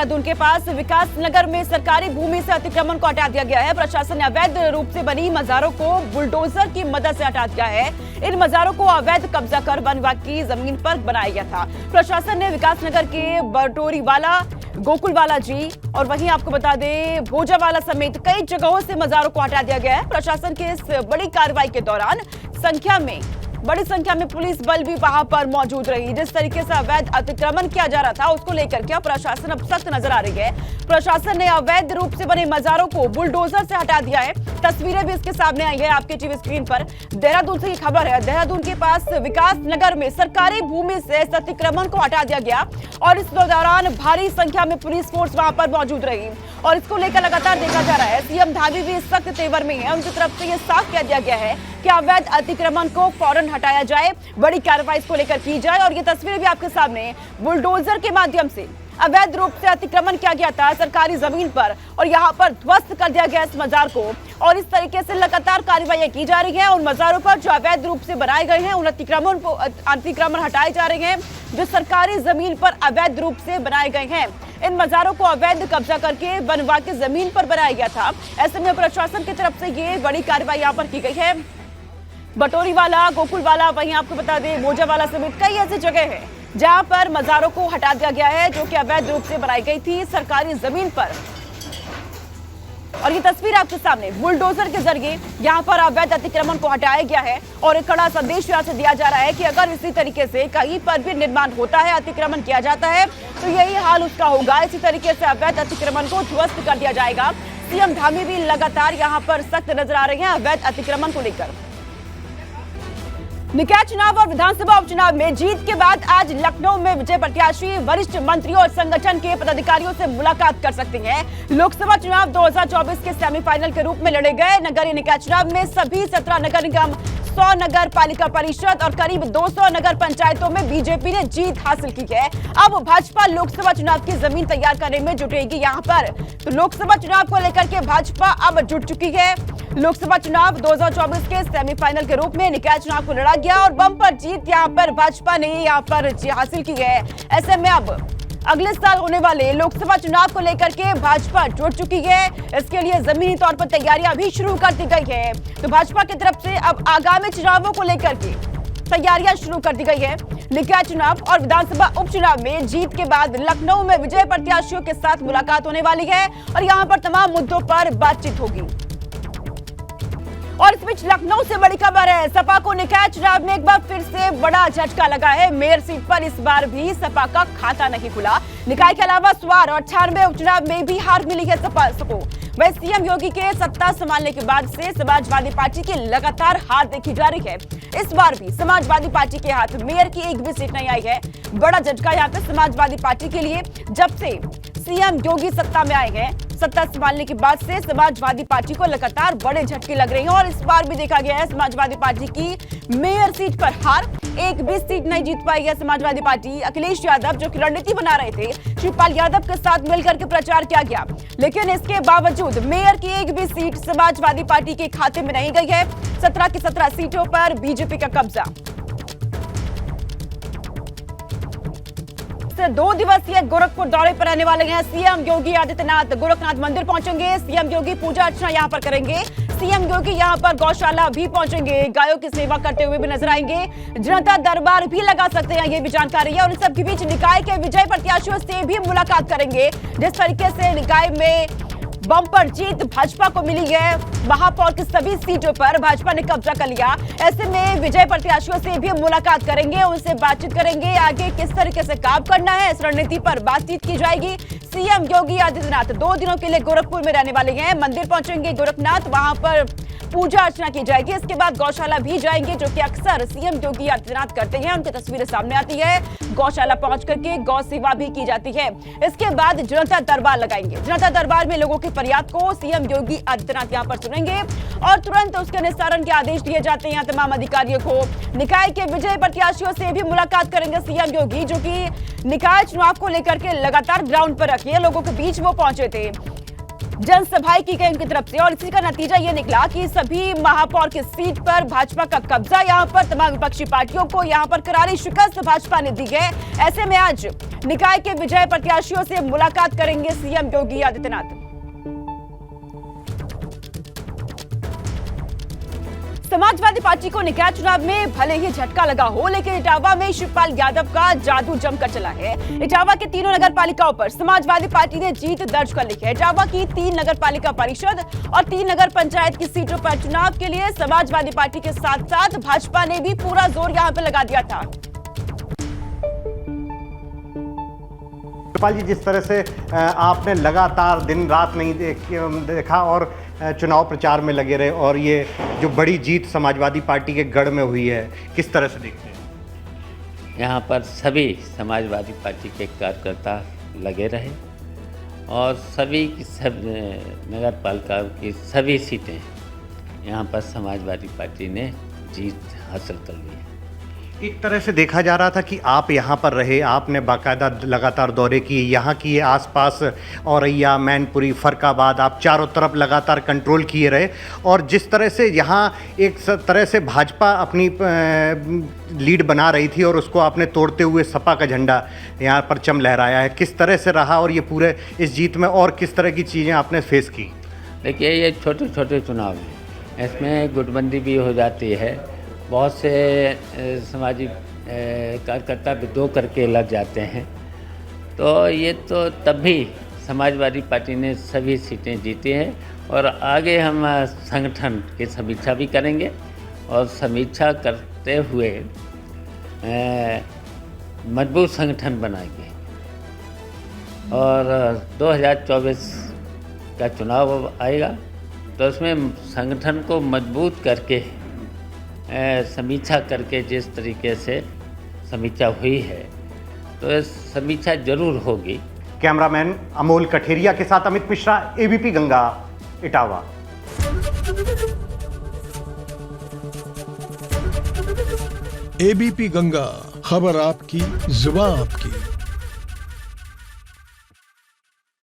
देहरादून के पास विकास नगर में सरकारी भूमि से अतिक्रमण को हटा दिया गया है। प्रशासन ने अवैध रूप से बनी मजारों को बुलडोजर की मदद से हटा दिया है। इन मजारों को अवैध कब्जा कर वन विभाग की जमीन पर बनाया गया था। प्रशासन ने विकास नगर के बटोरीवाला, गोकुलवाला जी और वहीं आपको बता दें भोजावाला समेत कई जगहों से मजारों को हटा दिया गया है। प्रशासन की इस बड़ी कार्रवाई के दौरान बड़ी संख्या में पुलिस बल भी वहां पर मौजूद रही। जिस तरीके से अवैध अतिक्रमण किया जा रहा था उसको लेकर क्या प्रशासन अब सख्त नजर आ रही है। प्रशासन ने अवैध रूप से बने मजारों को बुलडोजर से हटा दिया है। तस्वीरें भी इसके सामने आई है आपके टीवी स्क्रीन पर। देहरादून से ये खबर है। देहरादून के पास विकास नगर में सरकारी भूमि से इस अतिक्रमण को हटा दिया गया और इस दौरान भारी संख्या में पुलिस फोर्स वहां पर मौजूद रही और इसको लेकर लगातार देखा जा रहा है। सीएम धामी भी सख्त तेवर में है। उनकी तरफ से ये साफ कह दिया गया है कि अवैध अतिक्रमण को फौरन हटाया जाए, बड़ी कार्रवाई इसको लेकर की जाए। और ये तस्वीरें भी आपके सामने बुलडोजर के माध्यम से अवैध रूप से अतिक्रमण किया गया था सरकारी जमीन पर और यहाँ पर ध्वस्त कर दिया गया इस मजार को और इस तरीके से लगातार कार्रवाई की जा रही है। उन मजारों पर जो अवैध रूप से बनाए गए हैं उन अतिक्रमण हटाए जा रहे हैं जो सरकारी जमीन पर अवैध रूप से बनाए गए हैं। इन मजारों को अवैध कब्जा करके वन विभाग की जमीन पर बनाया गया था। ऐसे में प्रशासन की तरफ से ये बड़ी कार्रवाई यहाँ पर की गई है। बटोरीवाला, गोकुलवाला, वहीं आपको बता दें भोजावाला समेत कई ऐसी जगह है जहां पर मजारों को हटा दिया गया है जो कि अवैध रूप से बनाई गई थी सरकारी जमीन पर। और ये तस्वीर आपके सामने बुलडोजर के जरिए यहां पर अवैध अतिक्रमण को हटाया गया है और एक कड़ा संदेश यहां से दिया जा रहा है कि अगर इसी तरीके से कहीं पर भी निर्माण होता है, अतिक्रमण किया जाता है तो यही हाल उसका होगा। इसी तरीके से अवैध अतिक्रमण को ध्वस्त कर दिया जाएगा। सीएम धामी भी लगातार यहाँ पर सख्त नजर आ रहे हैं अवैध अतिक्रमण को लेकर। निकाय चुनाव और विधानसभा उपचुनाव में जीत के बाद आज लखनऊ में विजय प्रत्याशी वरिष्ठ मंत्रियों और संगठन के पदाधिकारियों से मुलाकात कर सकते हैं। लोकसभा चुनाव 2024 के सेमीफाइनल के रूप में लड़े गए नगरीय निकाय चुनाव में सभी 17 नगर निगम, 100 नगर पालिका परिषद और करीब 200 नगर पंचायतों में बीजेपी ने जीत हासिल की है। अब भाजपा लोकसभा चुनाव की जमीन तैयार करने में जुटेगी। यहाँ पर तो लोकसभा चुनाव को लेकर के भाजपा अब जुट चुकी है। लोकसभा चुनाव 2024 के सेमीफाइनल के रूप में निकाय चुनाव को लड़ा गया और बम्पर जीत यहाँ पर भाजपा ने यहाँ पर हासिल की है। ऐसे में अब अगले साल होने वाले लोकसभा चुनाव को लेकर के भाजपा जुट चुकी है। इसके लिए जमीनी तौर पर तैयारियां भी शुरू कर दी गई है। तो भाजपा की तरफ से अब आगामी चुनावों को लेकर के तैयारियां शुरू कर दी गई है। निकाय चुनाव और विधानसभा उपचुनाव में जीत के बाद लखनऊ में विजय प्रत्याशियों के साथ मुलाकात होने वाली है और यहाँ पर तमाम मुद्दों पर बातचीत होगी। और इस बीच लखनऊ से बड़ी खबर है। सपा को निकाय चुनाव में एक बार फिर से बड़ा झटका लगा है। मेयर सीट पर इस बार भी सपा का खाता नहीं खुला। निकाय के अलावा स्वार और 98 उपचुनाव में भी हार मिली है सपा को। वह सीएम योगी के सत्ता संभालने के बाद से समाजवादी पार्टी की लगातार हार देखी जा रही है। इस बार भी समाजवादी पार्टी के हाथ मेयर की एक भी सीट नहीं आई है। बड़ा झटका यहाँ पे समाजवादी पार्टी के लिए। जब से सीएम योगी सत्ता में आए हैं, सत्ता संभालने के बाद से समाजवादी पार्टी को लगातार बड़े झटके लग रहे हैं और इस बार भी देखा गया है समाजवादी पार्टी की मेयर सीट पर हार। एक भी सीट नहीं जीत पाई है समाजवादी पार्टी। अखिलेश यादव जो कि रणनीति बना रहे थे, शिवपाल यादव के साथ मिलकर के प्रचार किया गया, लेकिन इसके बावजूद मेयर की एक भी सीट समाजवादी पार्टी के खाते में नहीं गई है। 17 की 17 सीटों पर बीजेपी का कब्जा। 2 दिवसीय गोरखपुर दौरे पर रहने वाले हैं सीएम योगी आदित्यनाथ। गोरखनाथ मंदिर पहुंचेंगे सीएम योगी, पूजा अर्चना यहां पर करेंगे। सीएम योगी यहां पर गौशाला भी पहुंचेंगे, गायों की सेवा करते हुए भी नजर आएंगे। जनता दरबार भी लगा सकते हैं, ये भी जानकारी है। और इन सबके बीच निकाय के विजय प्रत्याशियों से भी मुलाकात करेंगे। जिस तरीके से निकाय में बम्पर जीत भाजपा को मिली है, महापौर की सभी सीटों पर भाजपा ने कब्जा कर लिया। ऐसे में विजय प्रत्याशियों से भी मुलाकात करेंगे, उनसे बातचीत करेंगे। आगे किस तरीके से काम करना है इस रणनीति पर बातचीत की जाएगी। सीएम योगी आदित्यनाथ 2 दिनों के लिए गोरखपुर में रहने वाले हैं। मंदिर पहुंचेंगे गोरखनाथ, वहां पर पूजा अर्चना की जाएगी। इसके बाद गौशाला भी जाएंगे, जो कि अक्सर सीएम योगी आदित्यनाथ करते हैं। उनकी तस्वीरें सामने आती है। गौशाला पहुंच करके गौ सेवा भी की जाती है। इसके बाद जनता दरबार लगाएंगे। जनता दरबार में लोगों की फरियाद को सीएम योगी आदित्यनाथ यहां पर सुनेंगे और तुरंत उसके निस्तारण के आदेश दिए जाते हैं तमाम अधिकारियों को। निकाय के विजय प्रत्याशियों से भी मुलाकात करेंगे सीएम योगी, जो कि निकाय चुनाव को लेकर के लगातार ग्राउंड पर रखिए लोगों के बीच वो पहुंचे थे। जनसभाएं की गई उनकी तरफ से और इसी का नतीजा ये निकला कि सभी महापौर की सीट पर भाजपा का कब्जा। यहां पर तमाम विपक्षी पार्टियों को यहां पर करारी शिकस्त भाजपा ने दी है। ऐसे में आज निकाय के विजय प्रत्याशियों से मुलाकात करेंगे सीएम योगी आदित्यनाथ। समाजवादी पार्टी को निकाय चुनाव में भले ही झटका लगा हो, लेकिन इटावा में शिवपाल यादव का जादू जमकर चला है। इटावा के तीनों नगर पालिकाओं पर समाजवादी पार्टी ने जीत दर्ज कर ली है। इटावा की 3 नगर पालिका परिषद और 3 नगर पंचायत की सीटों पर चुनाव के लिए समाजवादी पार्टी के साथ साथ भाजपा ने भी पूरा जोर यहां पर लगा दिया था। शिवपाल जी, जिस तरह से आपने लगातार दिन रात नहीं देखा और चुनाव प्रचार में लगे रहे और ये जो बड़ी जीत समाजवादी पार्टी के गढ़ में हुई है, किस तरह से देखते हैं? यहाँ पर सभी समाजवादी पार्टी के कार्यकर्ता लगे रहे और सभी की सब नगर पालिका की सभी सीटें यहाँ पर समाजवादी पार्टी ने जीत हासिल कर ली है। एक तरह से देखा जा रहा था कि आप यहाँ पर रहे, आपने बाकायदा लगातार दौरे किए, यहाँ की ये आसपास औरैया, मैनपुरी, फरकाबाद, आप चारों तरफ लगातार कंट्रोल किए रहे और जिस तरह से यहाँ एक तरह से भाजपा अपनी लीड बना रही थी और उसको आपने तोड़ते हुए सपा का झंडा यहाँ पर चम लहराया है, किस तरह से रहा और ये पूरे इस जीत में और किस तरह की चीज़ें आपने फेस की? देखिए, ये छोटे छोटे चुनाव हैं, इसमें गुटबंदी भी हो जाती है, बहुत से सामाजिक कार्यकर्ता विद्रोह करके लग जाते हैं, तो ये तो तब भी समाजवादी पार्टी ने सभी सीटें जीती हैं और आगे हम संगठन की समीक्षा भी करेंगे और समीक्षा करते हुए मजबूत संगठन बनाएंगे और 2024 का चुनाव आएगा तो उसमें संगठन को मजबूत करके समीक्षा करके जिस तरीके से समीक्षा हुई है तो समीक्षा जरूर होगी। कैमरामैन अमोल कठेरिया के साथ अमित मिश्रा, एबीपी गंगा, इटावा। एबीपी गंगा, खबर आपकी, जुबान आपकी।